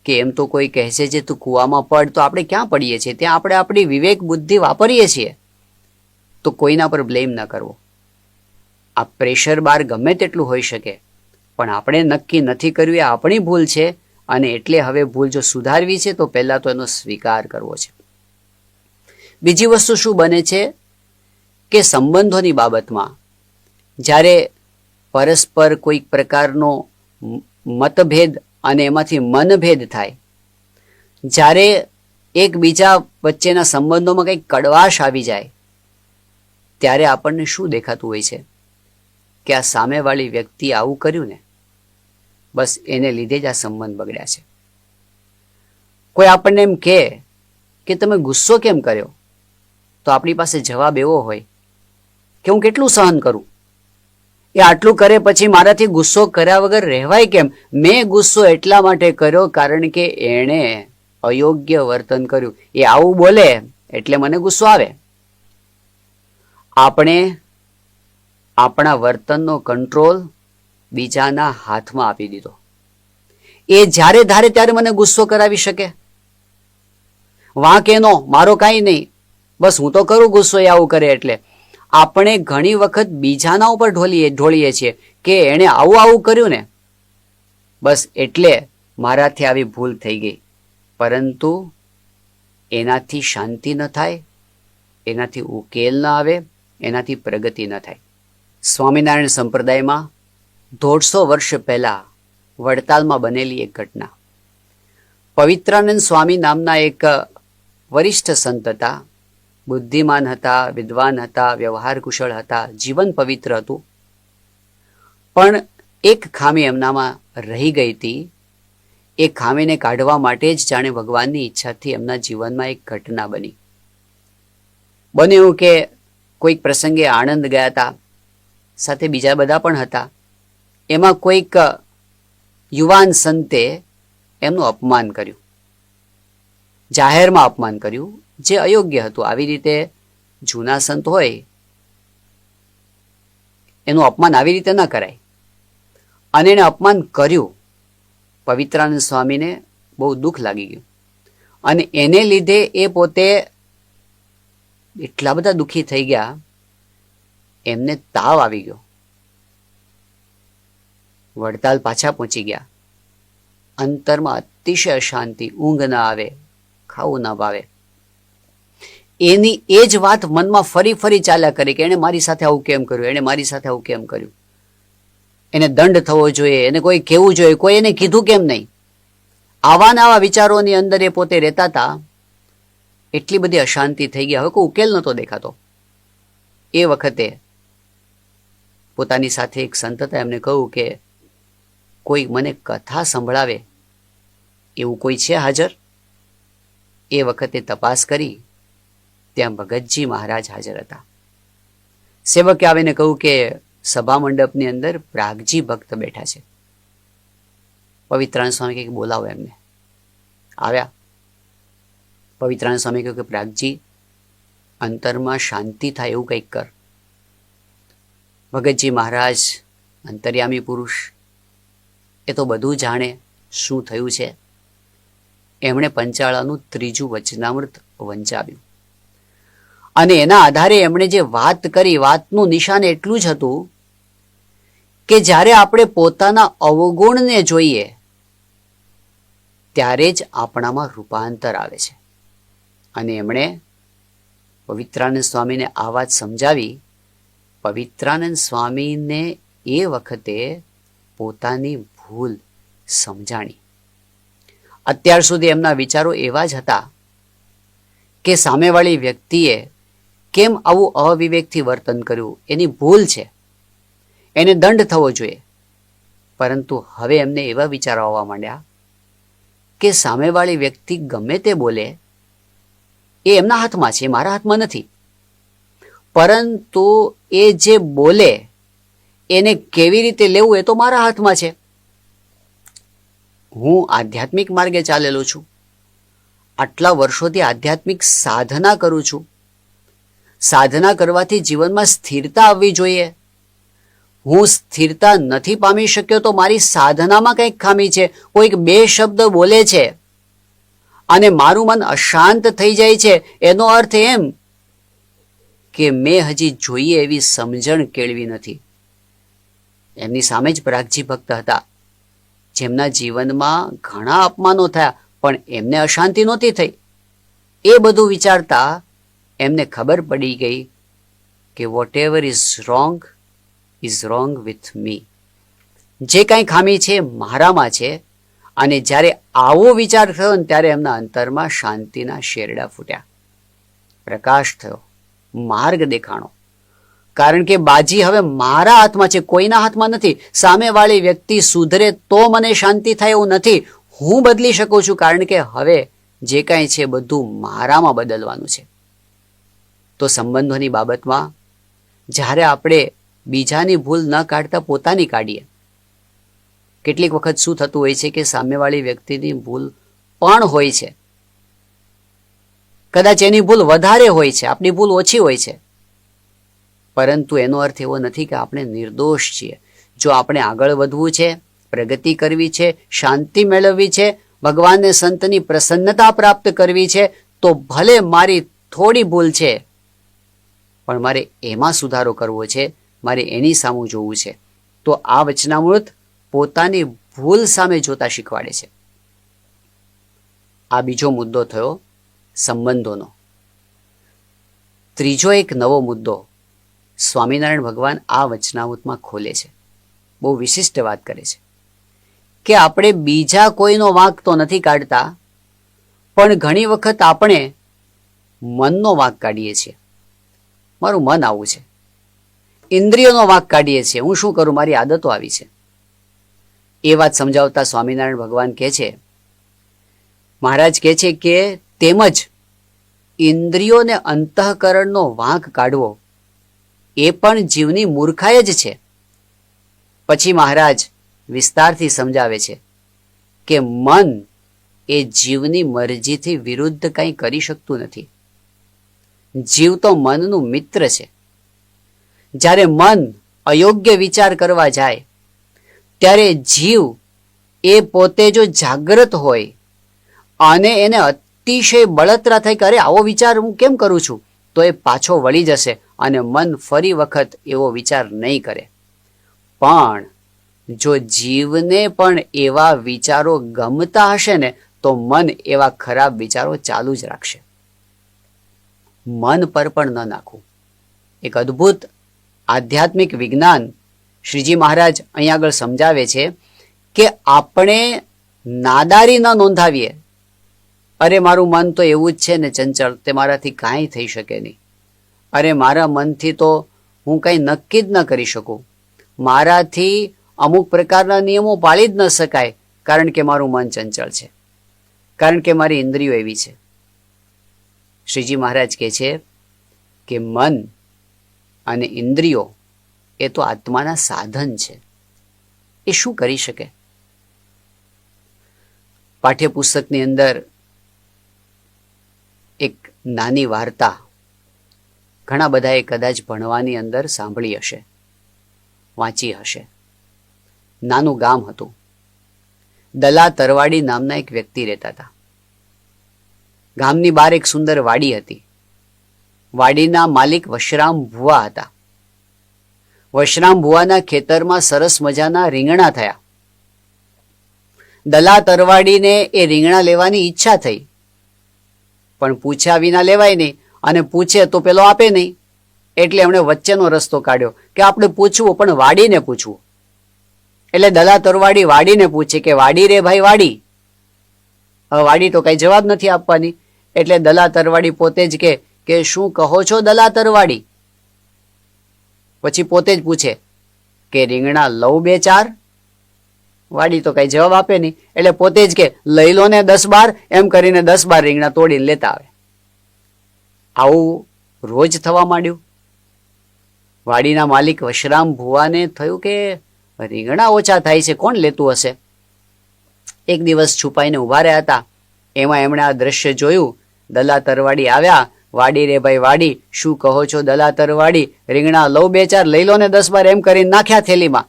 કે એમ તો કોઈ કહે છે જે તું કૂવામાં પડ, તો આપણે ક્યાં પડીએ છીએ? ત્યાં આપણે આપણી વિવેક બુદ્ધિ વાપરીએ છીએ. તો કોઈના પર બ્લેમ ન કરવો. આ પ્રેશર બાર ગમે તેટલું હોઈ શકે, પણ આપણે નક્કી નથી કર્યું એ આપણી ભૂલ છે, અને એટલે હવે ભૂલ જો સુધારવી છે તો પહેલા તો એનો સ્વીકાર કરવો છે. બીજી વસ્તુ શું બને છે કે સંબંધોની બાબતમાં જ્યારે પરસ્પર કોઈક પ્રકારનો મતભેદ અને એમાંથી મનભેદ થાય, જ્યારે એકબીજા વચ્ચેના સંબંધોમાં કંઈક કડવાશ આવી જાય, ત્યારે આપણને શું દેખાતું હોય છે કે આ સામેવાળી વ્યક્તિ આવું કર્યું ને, બસ એને લીધે જ આ સંબંધ બગડ્યા છે. કોઈ આપણને એમ કહે કે તમે ગુસ્સો કેમ કર્યો, તો આપણી પાસે જવાબ એવો હોય કે હું કેટલું સહન કરું, એ આટલું કરે પછી મારાથી ગુસ્સો કર્યા વગર રહેવાય કેમ? મેં ગુસ્સો એટલા માટે કર્યો કારણ કે એણે અયોગ્ય વર્તન કર્યું. એ આવું બોલે એટલે મને ગુસ્સો આવે. આપણે આપણા વર્તનનો કંટ્રોલ બીજાના હાથમાં આપી દીધો. એ જ્યારે ધારે ત્યારે મને ગુસ્સો કરાવી શકે. વાંક એનો, મારો કાંઈ નહીં, બસ હું તો કરું ગુસ્સો એ આવું કરે એટલે. આપણે ઘણી વખત બીજાના ઉપર ઢોળીએ છીએ કે એણે આવું આવું કર્યું ને, બસ એટલે મારાથી આવી ભૂલ થઈ ગઈ. પરંતુ એનાથી શાંતિ ન થાય, એનાથી ઉકેલ ન આવે, એનાથી પ્રગતિ ન થાય. સ્વામિનારાયણ સંપ્રદાયમાં 150 વર્ષ પહેલા વડતાલમાં બનેલી એક ઘટના. પવિત્રાનંદ સ્વામી નામના એક વરિષ્ઠ સંત હતા. બુદ્ધિમાન હતા, વિદ્વાન હતા, વ્યવહાર કુશળ હતા, જીવન પવિત્ર હતું. પણ એક ખામી એમનામાં રહી ગઈ હતી. એ ખામીને કાઢવા માટે જ જાણે ભગવાનની ઈચ્છાથી એમના જીવનમાં એક ઘટના બની. બન્યું કે કોઈક પ્રસંગે આણંદ ગયા હતા, સાથે બીજા બધા પણ હતા. એમાં કોઈક યુવાન સંતે એમનું અપમાન કર્યું, જાહેરમાં અપમાન કર્યું, જે અયોગ્ય હતું. આવી રીતે જૂના સંત હોય એનું અપમાન આવી રીતે ન કરાય. અને એને અપમાન કર્યું. પવિત્રાનંદ સ્વામીને બહુ દુઃખ લાગી ગયું અને એને લીધે એ પોતે એટલા બધા દુઃખી થઈ ગયા, એમને તાવ આવી ગયો. વડતાલ પાછા પહોંચી ગયા. અંતરમાં અતિશય અશાંતિ, ઊંઘ ના આવે, ખાવું ના ભાવે. એની એ જ વાત મનમાં ફરી ફરી ચાલ્યા કરી કે એને મારી સાથે આવું કેમ કર્યું, એને મારી સાથે આવું કેમ કર્યું, એને દંડ થવો જોઈએ, એને કોઈ કહેવું જોઈએ, કોઈ એને કીધું કેમ નહીં. આવા ને આવા વિચારોની અંદર એ પોતે રહેતા હતા. એટલી બધી અશાંતિ થઈ ગયા, હવે કોઈ ઉકેલ નહોતો દેખાતો. એ વખતે પોતાની સાથે એક સંત હતા, એમને કહ્યું કે કોઈ મને કથા સંભળાવે એવું કોઈ છે હાજર? એ વખતે તપાસ કરી, ત્યાં ભગતજી મહારાજ હાજર હતા. સેવકે આવીને કહ્યું કે સભા મંડપની અંદર પ્રાગજી ભક્ત બેઠા છે. પવિત્રાનંદ સ્વામી કહે બોલાવો એમને. આવ્યા. પવિત્રાનંદ સ્વામી કહ્યું કે પ્રાગજી, અંતરમાં શાંતિ થાય એવું કંઈક કર. ભગતજી મહારાજ અંતર્યામી પુરુષ, એ તો બધું જાણે શું થયું છે. એમણે પંચાળાનું 3જું વચનામૃત વંચાવ્યું અને એના આધારે એમણે જે વાત કરી, વાતનું નિશાન એટલું જ હતું કે જ્યારે આપણે પોતાના અવગુણને જોઈએ ત્યારે જ આપણામાં રૂપાંતર આવે છે. અને એમણે પવિત્રાનંદ સ્વામીને આ વાત સમજાવી. પવિત્રાનંદ સ્વામીને એ વખતે પોતાની ભૂલ સમજાણી. અત્યાર સુધી એમના વિચારો એવા જ હતા કે સામેવાળી વ્યક્તિએ કેમ આવું અવિવેકથી વર્તન કર્યું, એની ભૂલ છે, એને દંડ થવો જોઈએ. પરંતુ હવે એમને એવા વિચારો આવવા માંડ્યા કે સામેવાળી વ્યક્તિ ગમે તે બોલે એ એમના હાથમાં છે, મારા હાથમાં નથી. પરંતુ એ જે બોલે એને કેવી રીતે લેવું એ તો મારા હાથમાં છે. હું આધ્યાત્મિક માર્ગે ચાલેલો છું, આટલા વર્ષોથી આધ્યાત્મિક સાધના કરું છું. સાધના કરવાથી જીવનમાં સ્થિરતા આવવી જોઈએ. હું સ્થિરતા નથી પામી શક્યો તો મારી સાધનામાં કંઈક ખામી છે. કોઈક 2 શબ્દ બોલે છે અને મારું મન અશાંત થઈ જાય છે, એનો અર્થ એમ કે મેં હજી જોઈએ એવી સમજણ કેળવી નથી. એમની સામે જ પ્રાગજી ભક્ત હતા, જેમના જીવનમાં ઘણા અપમાનો થયા પણ એમને અશાંતિ નહોતી થઈ. એ બધું વિચારતા એમને ખબર પડી ગઈ કે whatever is wrong with me. જે કાંઈ ખામી છે મારામાં છે. અને જ્યારે આવો વિચાર થયો ને ત્યારે એમના અંતરમાં શાંતિના શેરડા ફૂટ્યા, પ્રકાશ થયો, માર્ગ દેખાણો. કારણ કે બાજી હવે મારા હાથમાં છે, કોઈના હાથમાં નથી. સામેવાળી વ્યક્તિ સુધરે તો મને શાંતિ થાય એવું નથી. હું બદલી શકું છું કારણ કે હવે જે કાંઈ છે બધું મારામાં બદલવાનું છે. તો સંબંધોની બાબતમાં જ્યારે આપણે બીજાની ભૂલ ન કાઢતા પોતાની કાઢીએ, કેટલીક વખત શું થતું હોય છે કે સામેવાળી વ્યક્તિની ભૂલ પણ હોય છે, કદાચ એની ભૂલ વધારે હોય છે, આપણી ભૂલ ઓછી હોય છે, પરંતુ એનો અર્થ એવો નથી કે આપણે નિર્દોષ છીએ. જો આપણે આગળ વધવું છે, પ્રગતિ કરવી છે, શાંતિ મેળવવી છે, ભગવાનને સંતની પ્રસન્નતા પ્રાપ્ત કરવી છે, તો ભલે મારી થોડી ભૂલ છે, પણ મારે એમાં સુધારો કરવો છે, મારે એની સામું જોવું છે. તો આ વચનામૃત પોતાની ભૂલ સામે જોતા શીખવાડે છે. આ બીજો મુદ્દો થયો સંબંધોનો. ત્રીજો એક નવો મુદ્દો સ્વામિનારાયણ ભગવાન આ વચનામૃતમાં ખોલે છે. બહુ વિશિષ્ટ વાત કરે છે કે આપણે બીજા કોઈનો વાંક તો નથી કાઢતા, પણ ઘણી વખત આપણે મનનો વાંક કાઢીએ છીએ. મારું મન આવું છે, ઇન્દ્રિયોનો વાંક કાઢીએ છીએ, હું શું કરું, મારી આદતો આવી છે. એ વાત સમજાવતા સ્વામિનારાયણ ભગવાન કહે છે, મહારાજ કહે છે કે તેમજ ઇન્દ્રિયોને અંતઃકરણનો વાંક કાઢવો એ પણ જીવની મૂર્ખાઈ જ છે. પછી મહારાજ વિસ્તારથી સમજાવે છે કે મન એ જીવની મરજીથી વિરુદ્ધ કંઈ કરી શકતું નથી. જીવ તો મનનું મિત્ર છે. જ્યારે મન અયોગ્ય વિચાર કરવા જાય ત્યારે જીવ એ પોતે જો જાગૃત હોય અને એને અતિશય બળતરા થઈ કે અરે આવો વિચાર હું કેમ કરું છું, તો એ પાછો વળી જશે અને મન ફરી વખત એવો વિચાર નહીં કરે. પણ જો જીવને પણ એવા વિચારો ગમતા હશે ને તો મન એવા ખરાબ વિચારો ચાલુ જ રાખશે. મન પર પણ ન નાખવું. એક અદ્ભુત આધ્યાત્મિક વિજ્ઞાન શ્રીજી મહારાજ અહીં આગળ સમજાવે છે કે આપણે નાદારી ન નોંધાવીએ. અરે મારું મન તો એવું જ છે ને ચંચળ, તે મારાથી કાંઈ થઈ શકે નહીં. અરે મારા મનથી તો હું કંઈ નક્કી જ ન કરી શકું. મારાથી અમુક પ્રકારના નિયમો પાળી જ ન શકાય, કારણ કે મારું મન ચંચળ છે, કારણ કે મારી ઇન્દ્રિયો એવી છે. શ્રીજી મહારાજ કહે છે કે મન અને ઇન્દ્રિયો એ તો આત્માના સાધન છે. એ શું કરી શકે? પાઠ્યપુસ્તકની અંદર એક નાની વાર્તા ઘણા બધાએ કદાચ ભણવાની અંદર સાંભળી હશે, વાંચી હશે. નાનું ગામ હતું. દલા તરવાડી નામના એક વ્યક્તિ રહેતા હતા. ગામની બહાર એક સુંદર વાડી હતી. વાડીના માલિક વશરામ ભુવા હતા. વશરામ ભુવાના ખેતરમાં સરસ મજાના રીંગણા થયા. દલા તરવાડીને એ રીંગણા લેવાની ઈચ્છા થઈ, પણ પૂછ્યા વિના લેવાય નહીં, અને પૂછે તો પેલો આપે નહીં. એટલે એમણે વચ્ચેનો રસ્તો કાઢ્યો કે આપણે પૂછવું પણ વાડીને પૂછવું. એટલે દલા તરવાડી વાડીને પૂછે કે વાડી રે ભાઈ વાડી. હવે વાડી તો કઈ જવાબ નથી આપવાની. એટલે દલા તરવાડી પોતે જ કે શું કહો છો દલા તરવાડી? પછી પોતે જ પૂછે કે રીંગણા લઉં 2-4? વાડી તો કઈ જવાબ આપે નહીં. એટલે પોતે જ કે લઈ લો ને 10-12, એમ કરીને 10-12 રીંગણા તોડીને લેતા આવે. આવું રોજ થવા માંડ્યું. વાડીના માલિક વશરામ ભુવાને થયું કે રીંગણા ઓછા થાય છે, કોણ લેતું હશે? એક દિવસ છુપાઈને ઉભા રહ્યા હતા. એમાં એમણે આ દ્રશ્ય જોયું. દલા તરવાડી આવ્યા. વાડી રે ભાઈ વાડી, શું કહો છો દલા તરવાડી? રીંગણા લઉં 2-4, લઈ લો ને 10-12, એમ કરીને નાખ્યા થેલીમાં.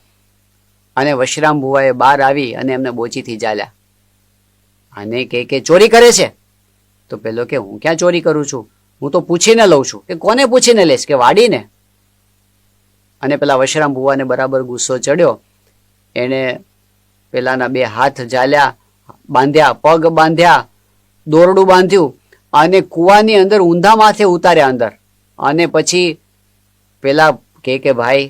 અને વશરામ ભુવાએ બહાર આવી અને એમને બોચીથી ચાલ્યા. અને કે ચોરી કરે છે? તો પેલો કે હું ક્યાં ચોરી કરું છું, હું તો પૂછીને લઉં છું. કે કોને પૂછીને લેશ? કે વાડીને. અને પેલા વશરામ ભુવાને બરાબર ગુસ્સો ચડ્યો. એને પેલાના 2 હાથ ઝાલ્યા, બાંધ્યા, પગ બાંધ્યા, દોરડું બાંધ્યું અને કૂવાની અંદર ઊંધા માથે ઉતાર્યા અંદર. અને પછી પેલા કે ભાઈ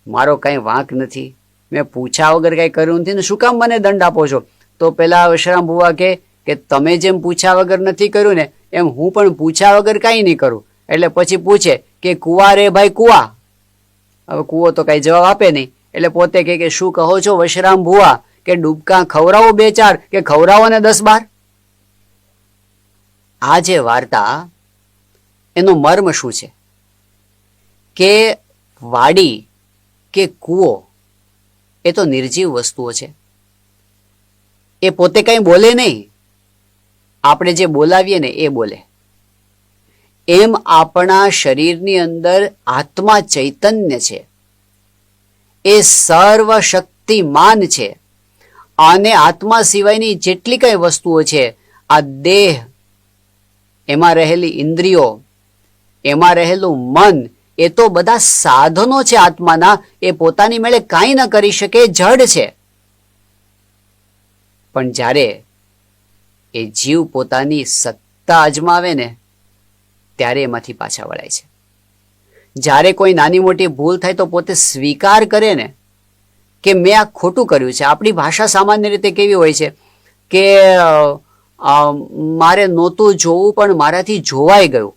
મારો કઈ વાંક નથી, મેં પૂછ્યા વગર કઈ કર્યું નથી ને શું કામ મને દંડ આપો છો? તો પેલા વશરામ ભુવા કે તમે જેમ પૂછ્યા વગર નથી કર્યું ને એમ હું પણ પૂછ્યા વગર કઈ નહીં કરું. એટલે પછી પૂછે કે કુવા રે ભાઈ કુવા. હવે કુવો તો કઈ જવાબ આપે નહીં. એટલે પોતે કે શું કહો છો વશરામ ભુવા? કે ડૂબકા ખવડાવો 2-4 કે ખવડાવો ને 10-12? આ જે વાર્તા, એનો મર્મ શું છે કે વાડી કે કૂવો એ તો નિર્જીવ વસ્તુઓ છે. એ પોતે કંઈ બોલે નહીં, આપણે જે બોલાવીએ ને એ બોલે. એમ આપણા શરીરની અંદર આત્મા ચૈતન્ય છે, એ સર્વશક્તિમાન છે. અને આત્મા સિવાયની જેટલી કઈ વસ્તુઓ છે, આ દેહ, એમાં રહેલી ઇન્દ્રિયો, એમાં રહેલું મન, એ તો બધા સાધનો છે આત્માના. એ પોતાની મેળે કાંઈ ન કરી શકે, જડ છે. પણ જ્યારે એ જીવ પોતાની સત્તા અજમાવે ને, ત્યારે એમાંથી પાછા વળાય છે. જ્યારે કોઈ નાની મોટી ભૂલ થાય તો પોતે સ્વીકાર કરે ને કે મેં આ ખોટું કર્યું છે. આપણી ભાષા સામાન્ય રીતે કેવી હોય છે કે મારે નહોતું જોવું પણ મારાથી જોવાઈ ગયું,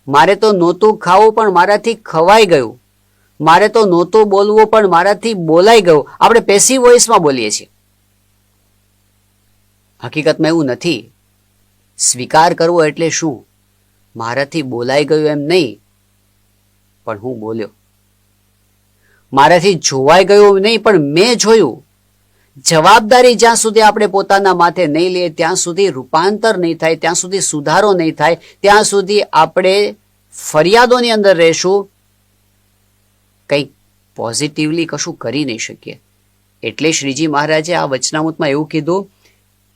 મારે તો નહોતું ખાવું પણ મારાથી ખવાઈ ગયું, મારે તો નહોતું બોલવું પણ મારાથી બોલાઈ ગયું. આપણે પેસિવ વોઇસમાં બોલીએ છીએ. હકીકતમાં એવું નથી. સ્વીકાર કરવો એટલે શું? મારાથી બોલાઈ ગયું એમ નહીં, પણ હું બોલ્યો. મારાથી જોવાઈ ગયું નહીં, પણ મેં જોયું. જવાબદારી જ્યાં સુધી આપણે પોતાના માથે નહીં લઈએ ત્યાં સુધી રૂપાંતર નહીં થાય, ત્યાં સુધી સુધારો નહીં થાય, ત્યાં સુધી આપણે ફરિયાદોની અંદર રહેશું, કંઈક પોઝિટિવલી કશું કરી નહીં શકીએ. એટલે શ્રીજી મહારાજે આ વચનામૃતમાં એવું કીધું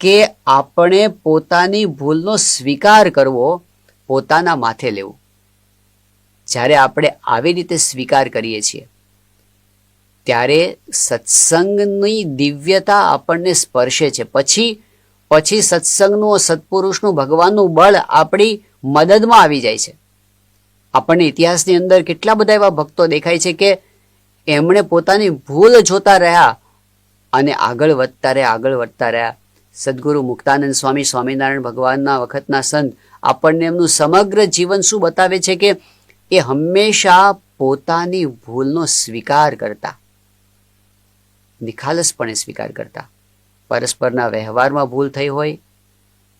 કે આપણે પોતાની ભૂલનો સ્વીકાર કરવો, પોતાના માથે લેવું. જ્યારે આપણે આવી રીતે સ્વીકાર કરીએ છીએ ત્યારે સત્સંગની દિવ્યતા આપણને સ્પર્શે છે. પછી સત્સંગનું, સત્પુરુષનું, ભગવાનનું બળ આપણી મદદમાં આવી જાય છે. આપણને ઇતિહાસની અંદર કેટલા બધા એવા ભક્તો દેખાય છે કે એમણે પોતાની ભૂલ જોતા રહ્યા અને આગળ વધતા રહ્યા. સદગુરુ મુક્તાનંદ સ્વામી, સ્વામિનારાયણ ભગવાનના વખતના સંત આપણને એમનું સમગ્ર જીવન શું બતાવે છે કે એ હંમેશા પોતાની ભૂલનો સ્વીકાર કરતા, નિખાલસપણે સ્વીકાર કરતા. પરસ્પરના વ્યવહારમાં ભૂલ થઈ હોય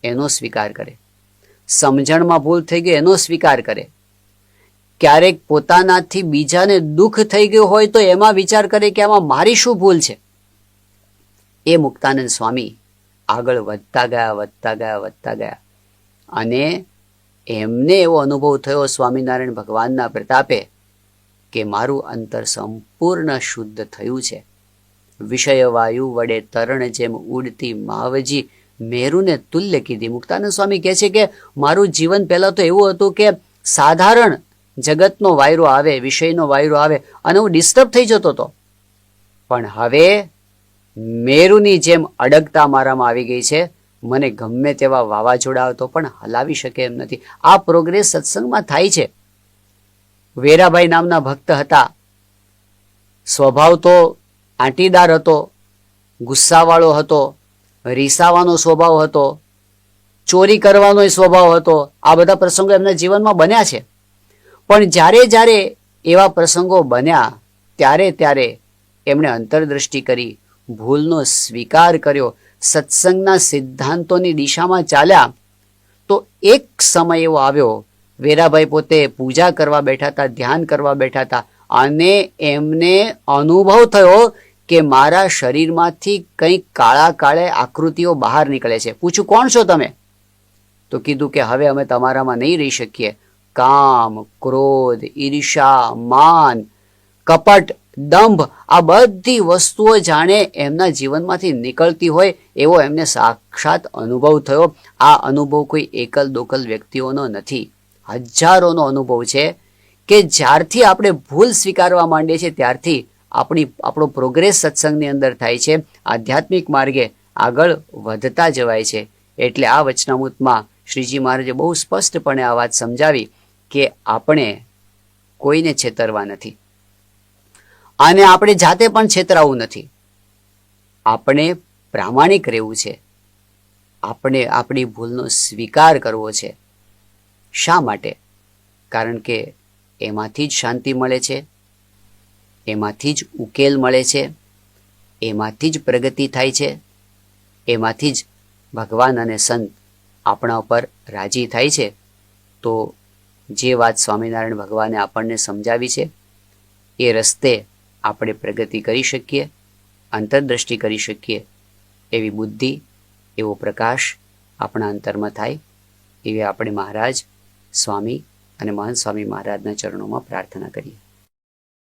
એનો સ્વીકાર કરે, સમજણમાં ભૂલ થઈ ગઈ એનો સ્વીકાર કરે, ક્યારેક પોતાનાથી બીજાને દુઃખ થઈ ગયું હોય તો એમાં વિચાર કરે કે આમાં મારી શું ભૂલ છે. એ મુક્તાનંદ સ્વામી આગળ વધતા ગયા અને એમને એવો અનુભવ થયો સ્વામિનારાયણ ભગવાનના પ્રતાપે કે મારું અંતર સંપૂર્ણ શુદ્ધ થયું છે. વિષય વાયુ વડે તરણ જેમ ઉડતી માવજી મેરુને તુલ્ય કીધી. મુક્તાનંદ સ્વામી કહે છે કે મારું જીવન પહેલા તો એવું હતું કે સાધારણ જગતનો વાયરો આવે, વિષયનો વાયરો આવે અને હું ડિસ્ટર્બ થઈ જતો હતો, પણ હવે મેરુની જેમ અડગતા મારામાં આવી ગઈ છે. મને ગમે તેવા વાવાઝોડા આવતો પણ હલાવી શકે એમ નથી. આ પ્રોગ્રેસ સત્સંગમાં થાય છે. વેરાભાઈ નામના ભક્ત હતા. સ્વભાવ તો આંટીદાર હતો, ગુસ્સાવાળો હતો, રીસાવાનો સ્વભાવ હતો, ચોરી કરવાનો સ્વભાવ હતો. આ બધા પ્રસંગો એમના જીવનમાં બન્યા છે. પણ જ્યારે એવા પ્રસંગો બન્યા ત્યારે એમણે અંતરદ્રષ્ટિ કરી, ભૂલનો સ્વીકાર કર્યો, સત્સંગના સિદ્ધાંતોની દિશામાં ચાલ્યા. તો એક સમય એવો આવ્યો, વેરાભાઈ પોતે પૂજા કરવા બેઠા હતા, ધ્યાન કરવા બેઠા હતા અને એમને અનુભવ થયો કે મારા શરીરમાંથી કંઈક કાળે આકૃતિઓ બહાર નીકળે છે. પૂછ્યું કોણ છો તમે? તો કીધું કે હવે અમે તમારામાં નહીં રહી શકીએ. કામ, ક્રોધ, ઈર્ષા, માન, કપટ, દંભ, આ બધી વસ્તુઓ જાણે એમના જીવનમાંથી નીકળતી હોય એવો એમને સાક્ષાત અનુભવ થયો. આ અનુભવ કોઈ એકલ દોકલ વ્યક્તિઓનો નથી, હજારોનો અનુભવ છે કે જ્યારથી આપણે ભૂલ સ્વીકારવા માંડીએ છીએ ત્યારથી આપણો પ્રોગ્રેસ સત્સંગની અંદર થાય છે, આધ્યાત્મિક માર્ગે આગળ વધતા જવાય છે. એટલે આ વચનામૃતમાં શ્રીજી મહારાજે બહુ સ્પષ્ટપણે આ વાત સમજાવી કે આપણે કોઈને છેતરવા નથી અને આપણે જાતે પણ છેતરાવું નથી. આપણે પ્રામાણિક રહેવું છે, આપણે આપણી ભૂલનો સ્વીકાર કરવો છે. શા માટે? કારણ કે એમાંથી જ શાંતિ મળે છે, એમાંથી જ ઉકેલ મળે છે, એમાંથી જ પ્રગતિ થાય છે, એમાંથી જ ભગવાન અને સંત આપણા ઉપર રાજી થાય છે, તો જે વાત સ્વામિનારાયણ ભગવાને આપણને સમજાવી છે એ રસ્તે આપણે પ્રગતિ કરી શકીએ, અંતરદ્રષ્ટિ કરી શકીએ, એવી બુદ્ધિ, એવો પ્રકાશ આપણા અંતરમાં થાય, એવી આપણે મહારાજ, સ્વામી અને મહંત સ્વામી મહારાજના ચરણોમાં પ્રાર્થના કરીએ.